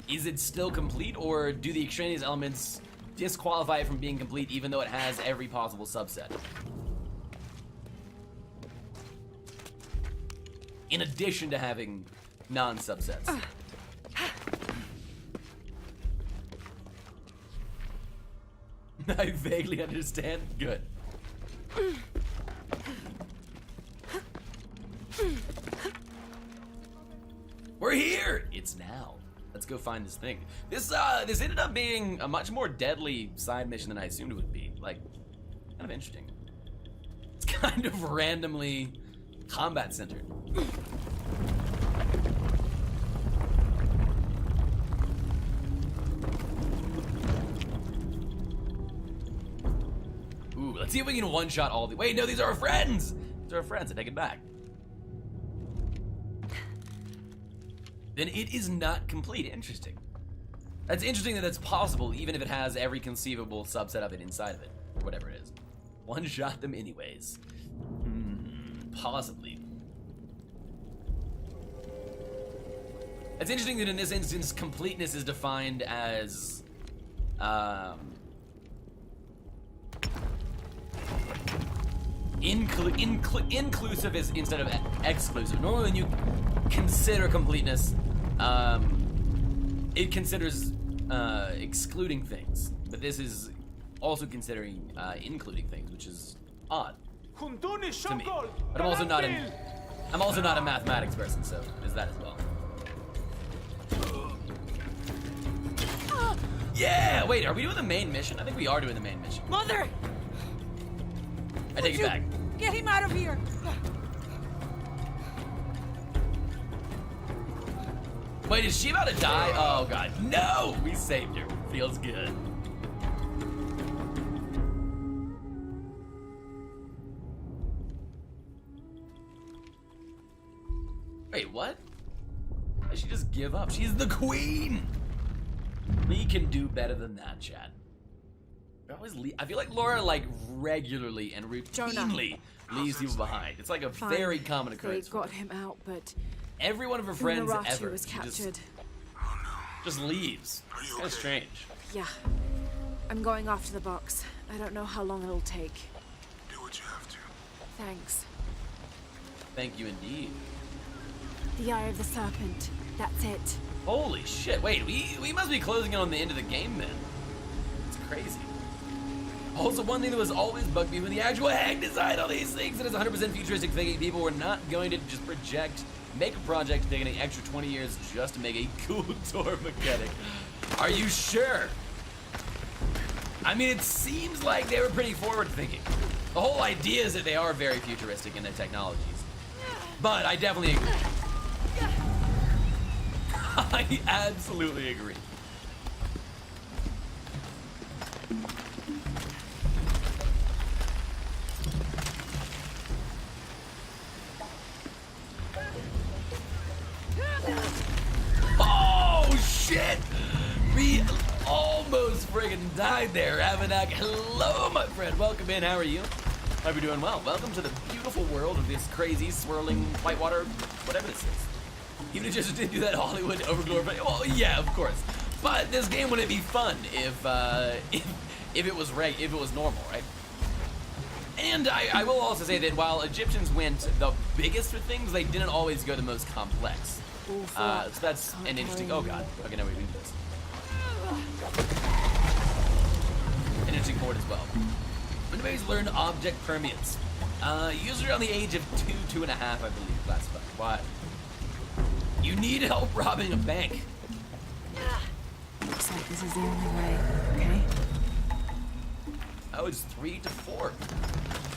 is it still complete, or do the extraneous elements disqualify it from being complete even though it has every possible subset? In addition to having non-subsets. I vaguely understand. Good. We're here! It's now. Let's go find this thing. This ended up being a much more deadly side mission than I assumed it would be. Like, kind of interesting. It's kind of randomly combat centered. Ooh, let's see if we can one-shot all the— wait, no, these are our friends! These are our friends, I take it back. Then it is not complete. Interesting. That's interesting that that's possible, even if it has every conceivable subset of it inside of it, or whatever it is. One-shot them anyways. Possibly. It's interesting that in this instance, completeness is defined as, inclusive is instead of exclusive. Normally when you consider completeness, it considers excluding things, but this is also considering including things, which is odd to me. But I'm also not a mathematics person, so there's that as well. Yeah! Wait, are we doing the main mission? I think we are doing the main mission. Mother! I take it back. Get him out of here! Wait, is she about to die? Oh god, no! We saved her. Feels good. Wait, what? Why did she just give up? She's the queen! We can do better than that, Chad. I feel like Laura, like, regularly and routinely leaves people behind. It's like a very common occurrence. They got him out, but every one of her friends ever was captured. Just leaves. It's kind of strange. Yeah. I'm going off to the box. I don't know how long it'll take. Do what you have to. Thanks. Thank you indeed. The Eye of the Serpent. That's it. Holy shit. Wait, we must be closing in on the end of the game then. It's crazy. Also, one thing that was always bugged me when the actual hack designed all these things, it is 100% futuristic thinking. People were not going to just make a project taking an extra 20 years just to make a cool door mechanic. Are you sure? I mean, it seems like they were pretty forward thinking. The whole idea is that they are very futuristic in their technologies. But I definitely agree. I absolutely agree. Oh shit! We almost friggin' died there. Avanak, hello my friend. Welcome in, how are you? Hope you're doing well. Welcome to the beautiful world of this crazy, swirling, whitewater, whatever this is. Even if just didn't do that Hollywood overglorified, well, yeah, of course. But this game wouldn't be fun if it was normal, right? And I will also say that while Egyptians went the biggest for things, they didn't always go the most complex. So that's an interesting. Oh god. Okay, now we do this. An interesting board as well. When babies learn object permeance. Usually around the age of 2.5, I believe, classified. Why? You need help robbing a bank. Looks like this is the only way, okay? Oh, it's 3 to 4.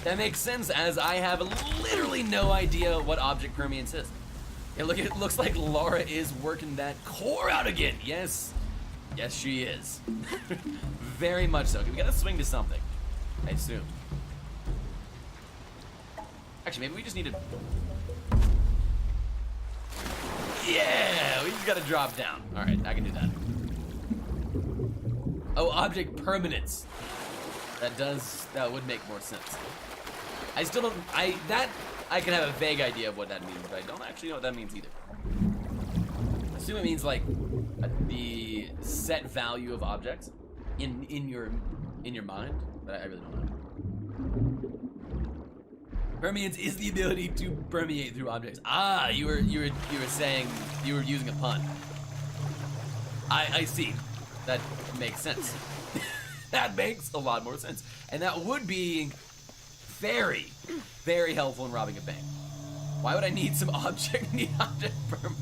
That makes sense, as I have literally no idea what object permeance is. Hey, look, it looks like Laura is working that core out again. Yes. Yes, she is. Very much so. We gotta swing to something, I assume. Actually, maybe we just need to... Yeah, we just gotta drop down. All right, I can do that. Oh, object permanence. That would make more sense. I still don't, I can have a vague idea of what that means, but I don't actually know what that means either. I assume it means like the set value of objects in your mind, but I really don't know. Permeance is the ability to permeate through objects. Ah, you were saying you were using a pun. I see. That makes sense. That makes a lot more sense, and that would be very, very helpful in robbing a bank. Why would I need some object permanence?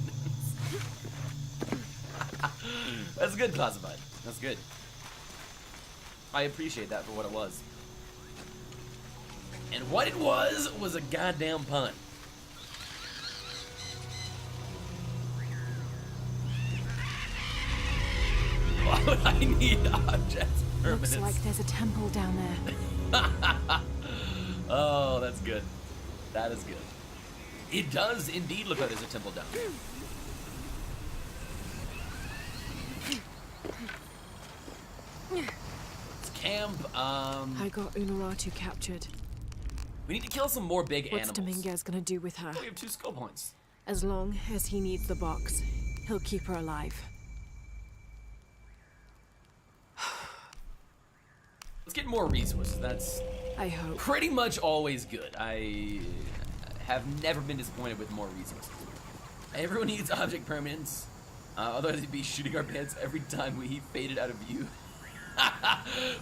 That's good, classified. That's good. I appreciate that for what it was. And what it was a goddamn pun. Why would I need objects permanence? Looks like there's a temple down there. Oh, that's good. That is good. It does indeed look like there's a temple down there. It's camp. I got Unuratu captured. We need to kill some more big What's animals. Dominguez gonna do with her? We have 2 skill points. As long as he needs the box, he'll keep her alive. Let's get more resources. That's I hope. pretty much always good. I have never been disappointed with more resources. Everyone needs object permanence. Otherwise they'd be shooting our pants every time we faded out of view.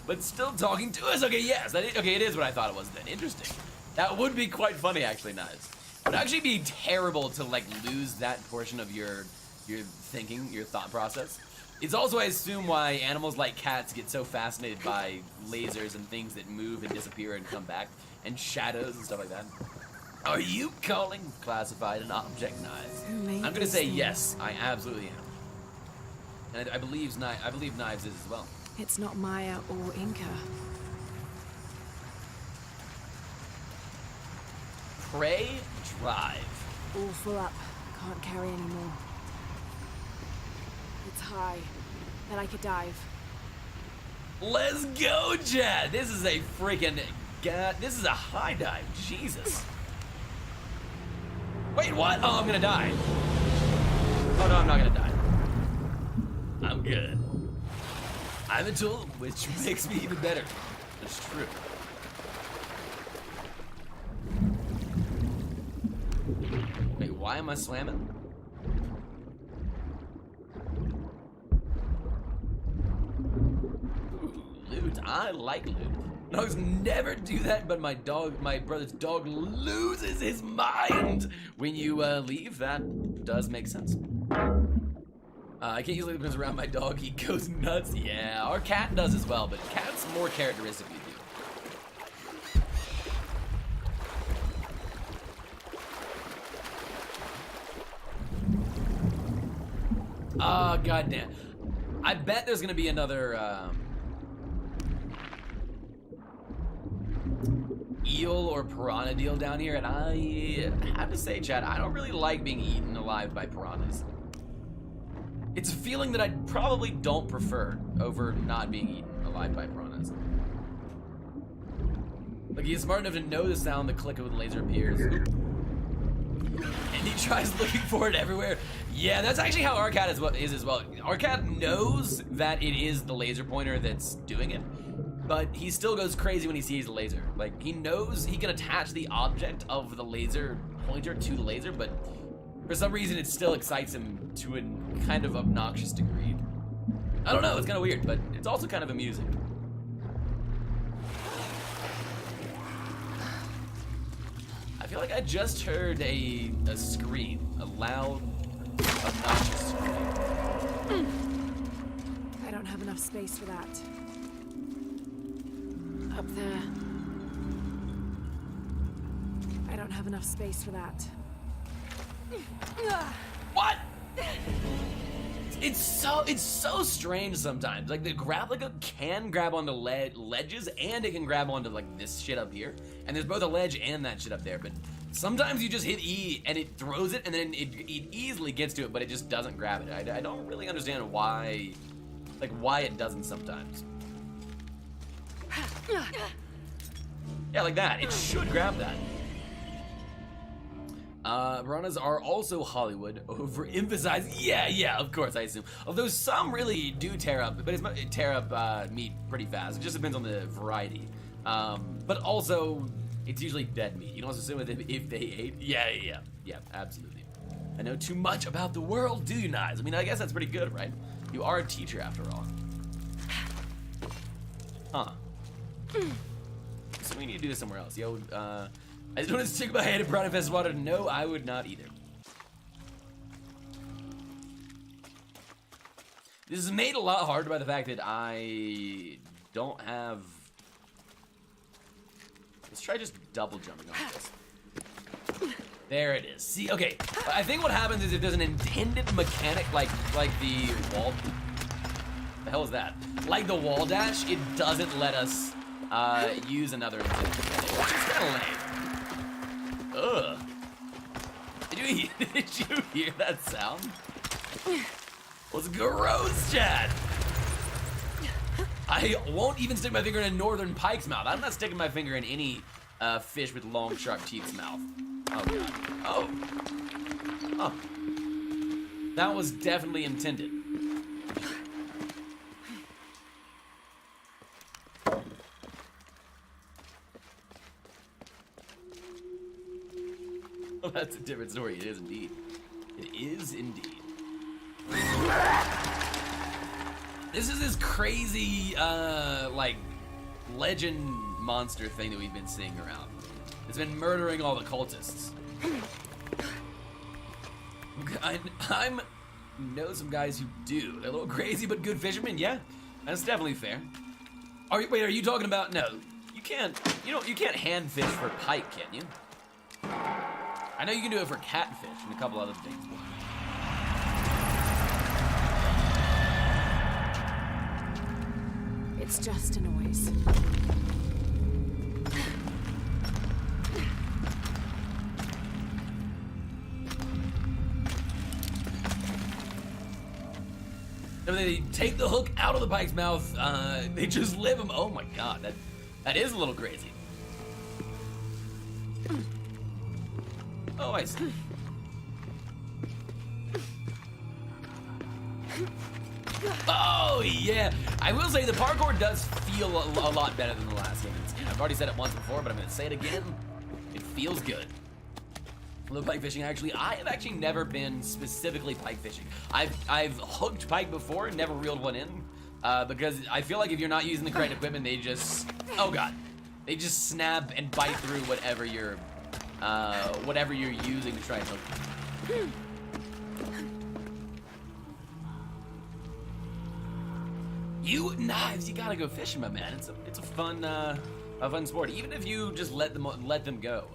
But still talking to us. Okay, yes. Okay, it is what I thought it was then. Interesting. That would be quite funny, actually, Knives. It would actually be terrible to, like, lose that portion of your thinking, your thought process. It's also, I assume, why animals like cats get so fascinated by lasers and things that move and disappear and come back, and shadows and stuff like that. Are you calling classified an object, Knives? I'm gonna say yes, I absolutely am. And I believe Knives is as well. It's not Maya or Inca. Pray, drive. All full up. Can't carry anymore. It's high. Then I could dive. Let's go, Chad! This is a freaking this is a high dive. Jesus. Wait, what? Oh, I'm gonna die. Oh no, I'm not gonna die. I'm good. I'm a tool, which makes me even better. That's true. Wait, why am I slamming? Ooh, loot. I like loot. Dogs never do that, but my brother's dog loses his mind when you leave. That does make sense. I can't usually leave around my dog. He goes nuts. Yeah, our cat does as well, but cat's more characteristically do. Oh, goddamn. I bet there's gonna be another, eel or piranha deal down here, and I have to say, Chad, I don't really like being eaten alive by piranhas. It's a feeling that I probably don't prefer over not being eaten alive by piranhas. Like, he's smart enough to know the sound the click of the laser appears. Oop. And he tries looking for it everywhere. Yeah, that's actually how our cat is as well. Our cat knows that it is the laser pointer that's doing it, but he still goes crazy when he sees the laser. Like, he knows he can attach the object of the laser pointer to the laser, but for some reason it still excites him to a kind of obnoxious degree. I don't know, it's kind of weird, but it's also kind of amusing. I feel like I just heard a scream, a loud, obnoxious scream. I don't have enough space for that. Up there. I don't have enough space for that. What? It's so strange sometimes. Like, the Grappler can grab onto ledges, and it can grab onto, like, this shit up here. And there's both a ledge and that shit up there, but sometimes you just hit E and it throws it, and then it easily gets to it, but it just doesn't grab it. I don't really understand why it doesn't sometimes. Yeah, like that. It should grab that. Piranhas are also Hollywood, overemphasized. Yeah, of course, I assume. Although some really do tear up, but tear up meat pretty fast. It just depends on the variety. But also, it's usually dead meat. You don't assume if they ate. Yeah, absolutely. I know too much about the world, do you not? I mean, I guess that's pretty good, right? You are a teacher after all. Huh. So we need to do this somewhere else. Yo, I just want to stick my head in Piranha Fest water. No, I would not either. This is made a lot harder by the fact that I don't have... Let's try just double jumping on this. There it is. See, okay. I think what happens is if there's an intended mechanic like the wall... The hell is that? Like the wall dash, it doesn't let us use another intended mechanic, which is kind of lame. Ugh. Did you hear that sound? Was gross, Chad. I won't even stick my finger in a northern pike's mouth. I'm not sticking my finger in any fish with long, sharp teeth's mouth. Oh, God. Oh. Oh. That was definitely intended. Well, that's a different story. It is indeed. It is indeed. This is this crazy, like, legend monster thing that we've been seeing around. It's been murdering all the cultists. I know some guys who do. They're a little crazy, but good fishermen. Yeah, that's definitely fair. Wait, are you talking about? No, you can't. You can't hand fish for pike, can you? I know you can do it for catfish and a couple other things. It's just a noise. And they take the hook out of the pike's mouth. They just live him. Oh my God, that is a little crazy. Oh, I see. Oh, yeah. I will say the parkour does feel a lot better than the last game. I've already said it once before, but I'm going to say it again. It feels good. Little pike fishing, actually. I have actually never been specifically pike fishing. I've hooked pike before and never reeled one in. Because I feel like if you're not using the correct equipment, they just... Oh, God. They just snap and bite through whatever you're using to try and hook them. You knives, you gotta go fishing, my man. It's a fun sport. Even if you just let them go.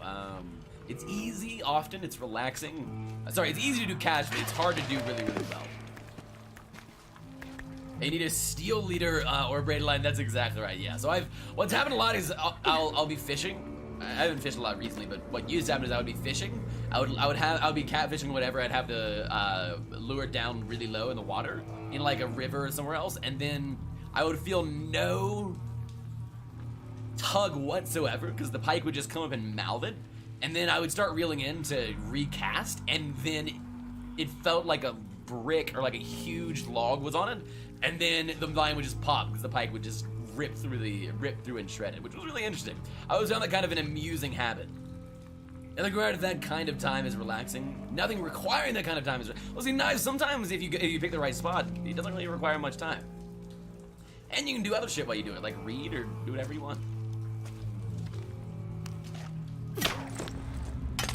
It's easy. Often it's relaxing. Sorry, it's easy to do cash, but it's hard to do really, really well. You need a steel leader or a braided line. That's exactly right. Yeah. So what's happened a lot is I'll be fishing. I haven't fished a lot recently, but what used to happen is I would be fishing. I would be catfishing, whatever. I'd have to lure it down really low in the water, in like a river or somewhere else, and then I would feel no tug whatsoever because the pike would just come up and mouth it, and then I would start reeling in to recast, and then it felt like a brick or like a huge log was on it, and then the line would just pop because the pike would just rip through and shred it, which was really interesting. I always found that kind of an amusing habit. Nothing required at that kind of time is relaxing. Nothing requiring that kind of time is... Well, see, knives, sometimes if you pick the right spot, it doesn't really require much time. And you can do other shit while you do it, like read or do whatever you want.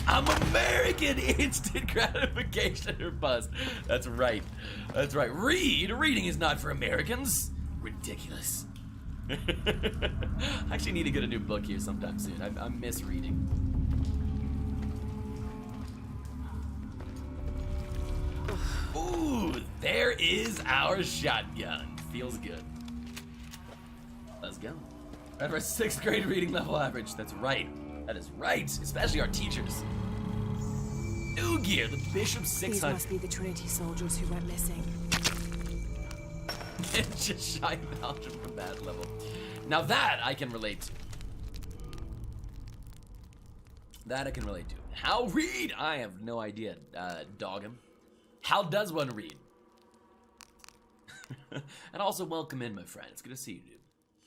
I'm American! Instant gratification or bust. That's right. That's right. Reading is not for Americans. Ridiculous. I actually need to get a new book here sometime soon. I miss reading. Ooh, there is our shotgun. Feels good. Let's go. I have our 6th grade reading level average. That's right. That is right. Especially our teachers. New gear, the Bishop 600. These must be the Trinity soldiers who went missing. It's just shy Belgium from that level. Now that I can relate to. That I can relate to. How read? I have no idea, dog him. How does one read? And also, welcome in, my friend. It's good to see you, dude.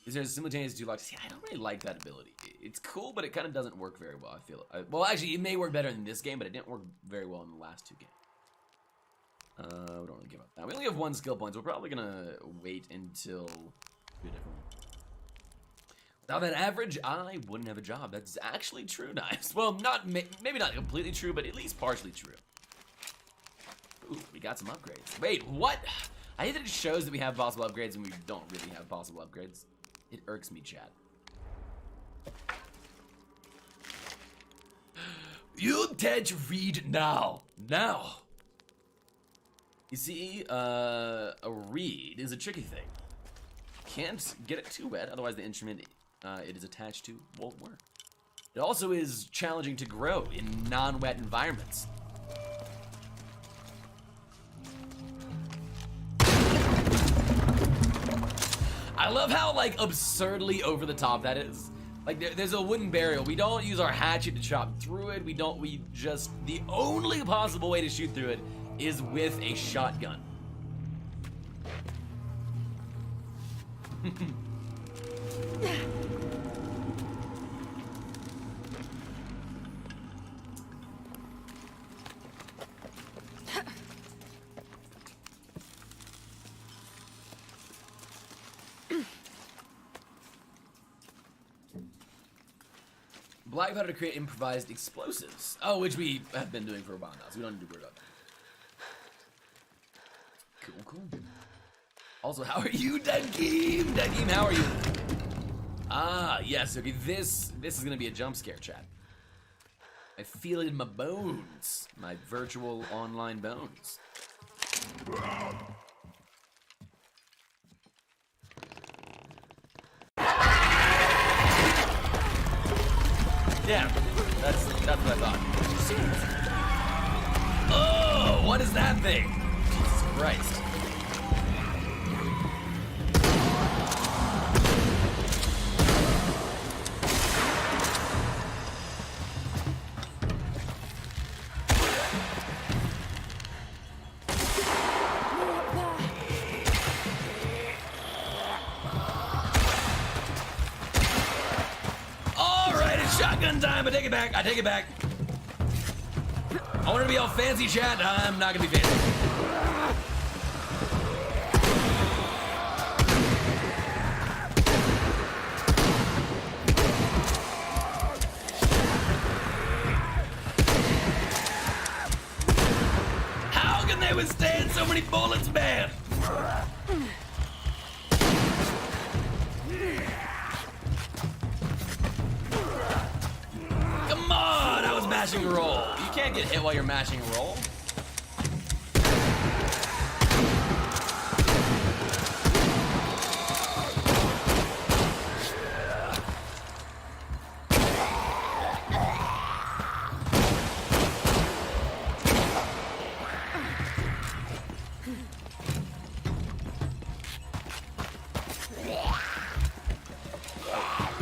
Is there a simultaneous dual lock? See, I don't really like that ability. It's cool, but it kind of doesn't work very well, I feel. Well, actually, it may work better in this game, but it didn't work very well in the last 2 games. We don't really give up that. We only have 1 skill point, so we're probably gonna wait until we do a different one. Without that average, I wouldn't have a job. That's actually true, Knives. Well, maybe not completely true, but at least partially true. Ooh, we got some upgrades. Wait, what? I hate that it shows that we have possible upgrades and we don't really have possible upgrades. It irks me, chat. You dare to read now. Now. You see, a reed is a tricky thing. Can't get it too wet, otherwise the instrument it is attached to won't work. It also is challenging to grow in non-wet environments. I love how, like, absurdly over the top that is. Like, there's a wooden barrier. We don't use our hatchet to chop through it. The only possible way to shoot through it is with a shotgun. Black powder to create improvised explosives. Oh, which we have been doing for a while now, so we don't need to worry about that. Cool, cool. Also, how are you, Dagim? Dagim, how are you? Ah, yes, okay, this is gonna be a jump scare, chat. I feel it in my bones. My virtual online bones. Yeah, that's what I thought. Oh, what is that thing? Jesus Christ. Shotgun time, I take it back, I take it back. I wanted to be all fancy, chat. I'm not gonna be fancy. How can they withstand so many bullets, man? Come on, I was mashing a roll. You can't get hit while you're mashing a roll.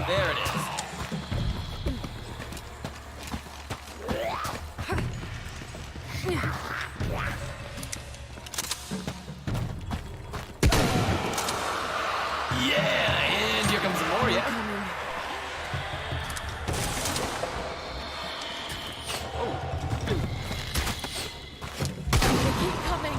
There it is. Yeah, and here comes some more, yeah? Oh. They keep coming.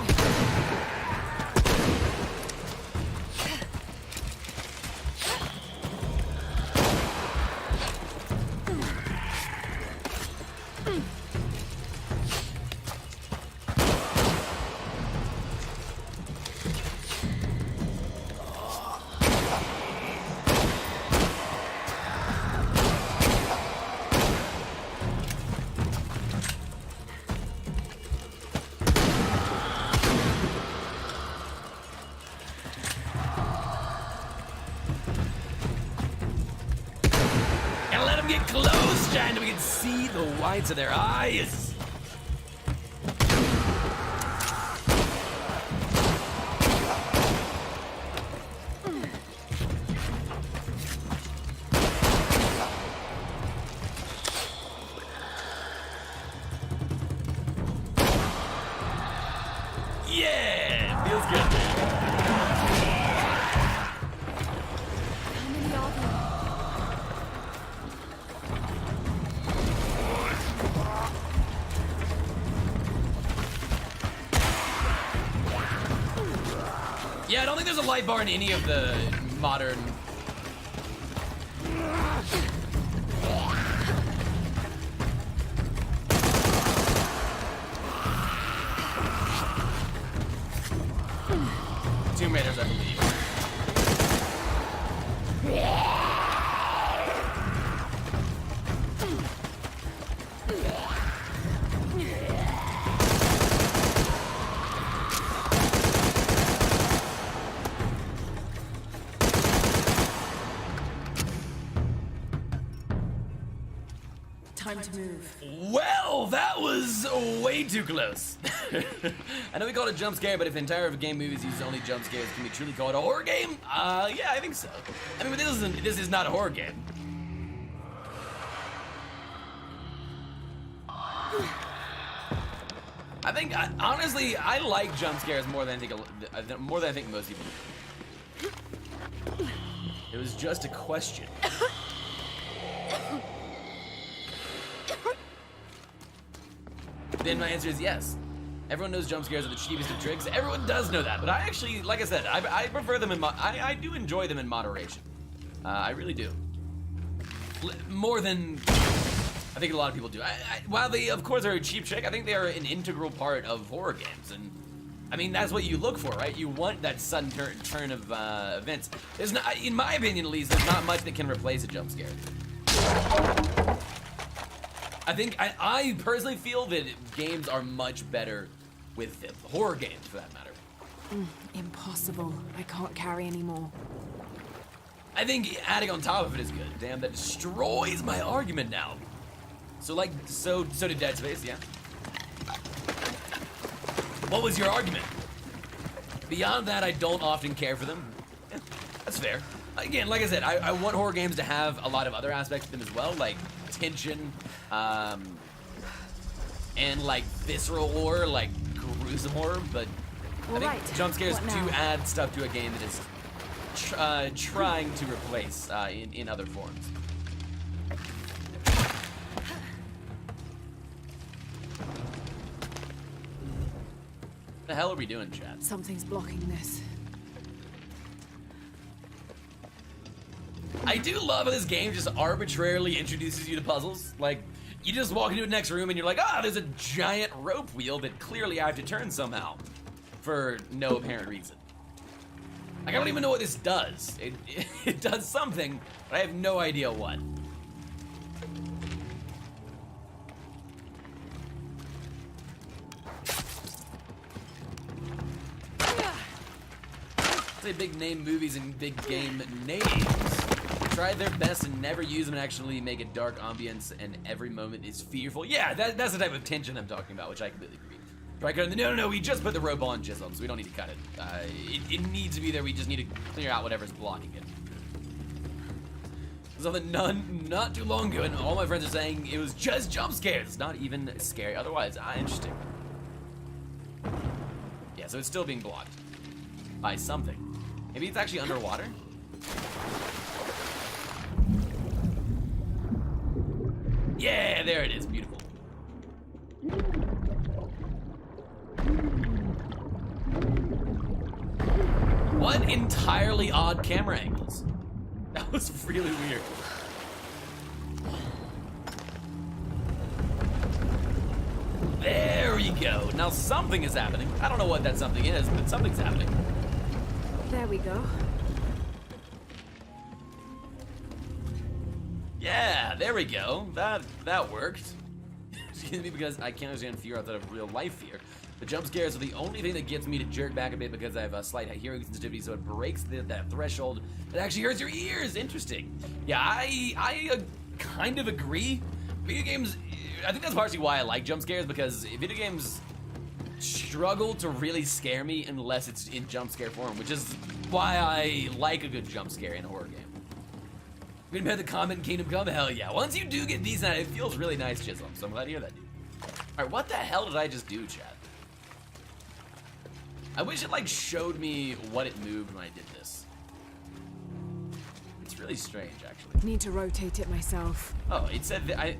Gotta let them get close, Giant, so we can see the whites of their eyes. Yeah, I don't think there's a light bar in any of the modern. Tomb Raiders, I believe. Time to move. Well, that was way too close. I know we call it a jump scare, but if the entire game movies use only jump scares, can we truly call it a horror game? Yeah, I think so. I mean, this is not a horror game. I think, honestly, I like jump scares more than I think most people do. It was just a question. Then my answer is yes. Everyone knows jump scares are the cheapest of tricks. Everyone does know that, but I actually, like I said, I prefer them in I do enjoy them in moderation. I really do. More than I think a lot of people do. While they, of course, are a cheap trick, I think they are an integral part of horror games, and I mean that's what you look for, right? You want that sudden turn of events. There's not, in my opinion at least, there's not much that can replace a jump scare. I think I personally feel that games are much better with them. Horror games, for that matter. Impossible. I can't carry anymore. I think adding on top of it is good. Damn, that destroys my argument now. So did Dead Space, yeah. What was your argument? Beyond that, I don't often care for them. Yeah, that's fair. Again, like I said, I want horror games to have a lot of other aspects to them as well, like tension, and like visceral horror, like gruesome horror, but I think jump scares do add stuff to a game that is trying to replace in other forms. What the hell are we doing, chat? Something's blocking this. I do love how this game just arbitrarily introduces you to puzzles. Like, you just walk into the next room and you're like, there's a giant rope wheel that clearly I have to turn somehow. For no apparent reason. Like, I don't even know what this does. It does something, but I have no idea what. Say big name movies and big game names try their best and never use them and actually make a dark ambience, and every moment is fearful. Yeah, that's the type of tension I'm talking about, which I completely agree. Do I cut it? No, we just put the rope on Chisholm, so we don't need to cut it. It needs to be there. We just need to clear out whatever's blocking it. Something not too long ago, and all my friends are saying it was just jump scares. It's not even scary otherwise. Interesting. Yeah, so it's still being blocked by something. Maybe it's actually underwater? Yeah, there it is. Beautiful. What entirely odd camera angles? That was really weird. There we go. Now something is happening. I don't know what that something is, but something's happening. There we go. Yeah, there we go. That worked. Excuse me, because I can't understand fear outside of real life fear. The jump scares are the only thing that gets me to jerk back a bit because I have a slight hearing sensitivity, so it breaks that threshold. It actually hurts your ears. Interesting. Yeah, I kind of agree. Video games, I think that's partially why I like jump scares, because video games struggle to really scare me unless it's in jump scare form, which is why I like a good jump scare in a horror game. We can the comment Kingdom Come, hell yeah. Once you do get decent, it feels really nice, Chisholm, so I'm glad to hear that, dude. Alright, what the hell did I just do, chat? I wish it, like, showed me what it moved when I did this. It's really strange, actually. Need to rotate it myself. Oh, it said that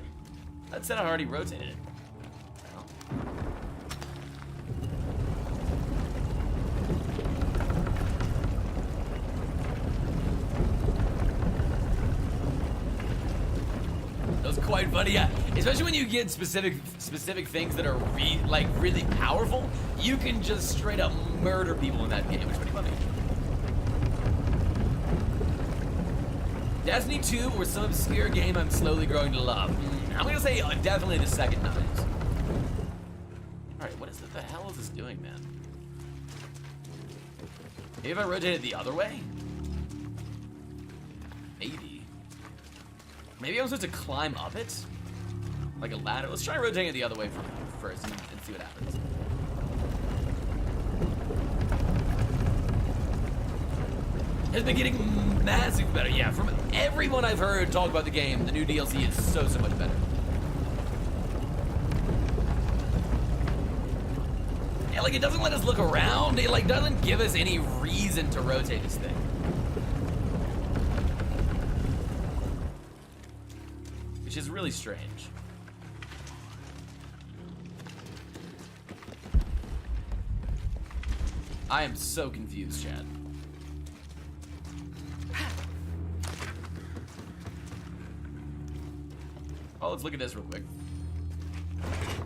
that said I already rotated it. Oh. funny, yeah. Especially when you get specific things that are really powerful, you can just straight up murder people in that game, which is pretty funny. Destiny 2 or some obscure game I'm slowly growing to love. I'm gonna say definitely the second Knives. Alright, what the hell is this doing, man? Maybe if I rotate it the other way? Maybe. Maybe I'm supposed to climb up it? Like a ladder? Let's try rotating it the other way first and see what happens. It's been getting massively better. Yeah, from everyone I've heard talk about the game, the new DLC is so much better. Yeah, like it doesn't let us look around. It like doesn't give us any reason to rotate this thing. Which is really strange. I am so confused, Chad. Oh, let's look at this real quick.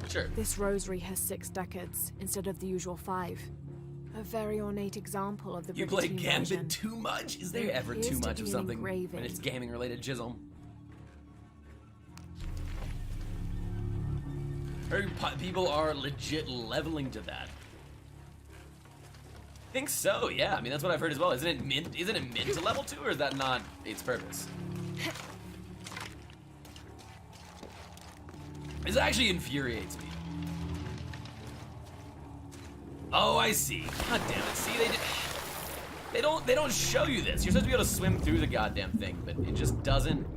Sure. This rosary has 6 decades instead of the usual 5. A very ornate example of the You play Gambit too much? Is there ever too much of something when it's gaming related, Jizzle? People are legit leveling to that. I think so, yeah. I mean, that's what I've heard as well. Isn't it mint to level 2, or is that not its purpose? This actually infuriates me. Oh, I see. God damn it. See, they don't show you this. You're supposed to be able to swim through the goddamn thing, but it just doesn't.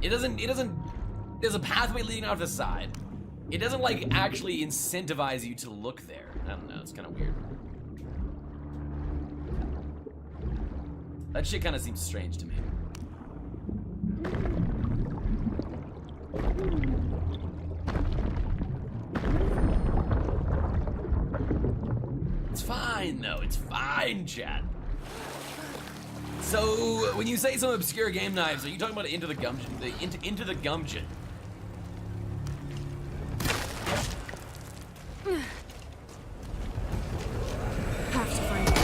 It doesn't. There's a pathway leading off the side. It doesn't like actually incentivize you to look there. I don't know. It's kind of weird. That shit kind of seems strange to me. It's fine though, it's fine, chat. So when you say some obscure game Knives, are you talking about Into the Gumjin? Into the Gumjin? Have to find it.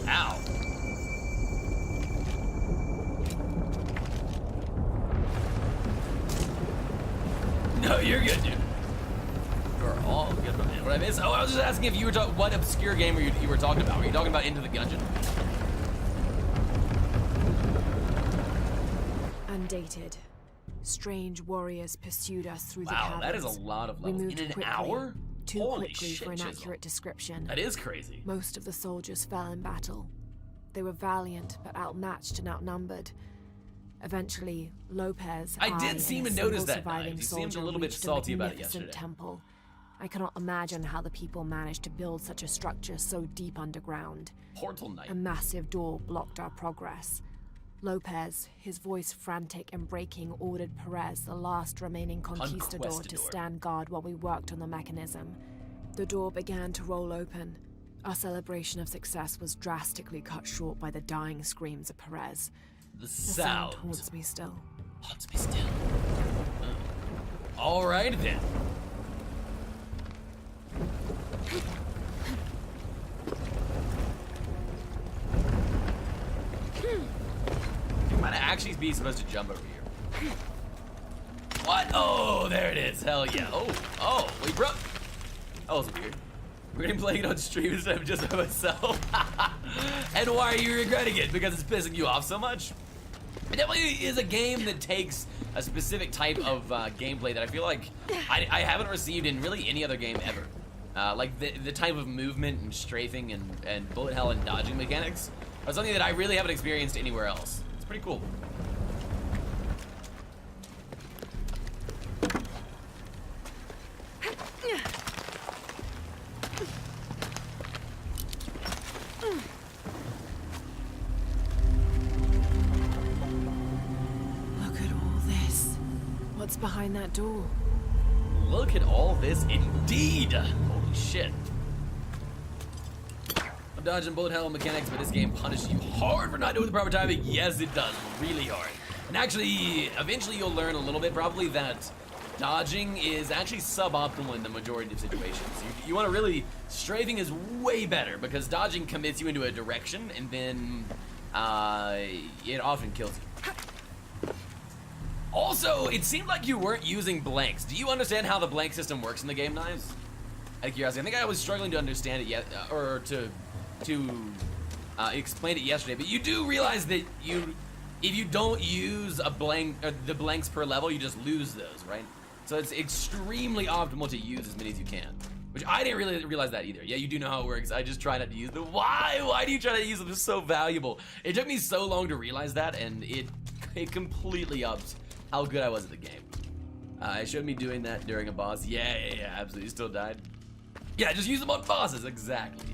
Ow. No, you're good, dude. You're all good, man. What I missed? Oh, I was just asking if you were talking. What obscure game you were talking about? Were you talking about Into the Gungeon? Undated. Strange warriors pursued us through the Wow, caverns. that is a lot of We levels. moved In an quickly, hour? Too Holy quickly shit, for an Chisel. accurate description. That is crazy. Most of the soldiers fell in battle. They were valiant, but outmatched and outnumbered. Eventually, Lopez, I did and seem a to notice single that surviving Knives. You seemed a soldier little bit reached salty about it magnificent yesterday. temple. I cannot imagine how the people managed to build such a structure so deep underground. Portal Knight. A massive door blocked our progress. Lopez, his voice frantic and breaking, ordered Perez, the last remaining conquistador, to stand guard while we worked on the mechanism. The door began to roll open. Our celebration of success was drastically cut short by the dying screams of Perez. The The sound sound. haunts me still. Haunts me still. All right then. You might actually be supposed to jump over here. What? Oh, there it is. Hell yeah. Oh, we broke. That was weird. We're gonna be playing it on stream instead of just by myself. And why are you regretting it? Because it's pissing you off so much? It definitely is a game that takes a specific type of gameplay that I feel like I haven't received in really any other game ever. Like the type of movement and strafing and bullet hell and dodging mechanics are something that I really haven't experienced anywhere else. It's pretty cool. Look at all this. What's behind that door? Look at all this, indeed. Holy shit. dodge and bullet hell mechanics, but this game punishes you hard for not doing the proper timing. Yes, it does, really hard. And actually, eventually you'll learn a little bit, probably, that dodging is actually suboptimal in the majority of situations. You want to really, strafing is way better, because dodging commits you into a direction, and then it often kills you. Also, it seemed like you weren't using blanks. Do you understand how the blank system works in the game, Knives? Out of curiosity, I think I was struggling to understand it yet, or to explain it yesterday. But you do realize that if you don't use a blank, or the blanks per level, you just lose those, right? So it's extremely optimal to use as many as you can. Which I didn't really realize that either. Yeah, you do know how it works. I just try not to use them. Why? Why do you try to use them? They're so valuable. It took me so long to realize that, and it completely ups how good I was at the game. It showed me doing that during a boss. Yeah, absolutely. You still died. Yeah, just use them on bosses. Exactly.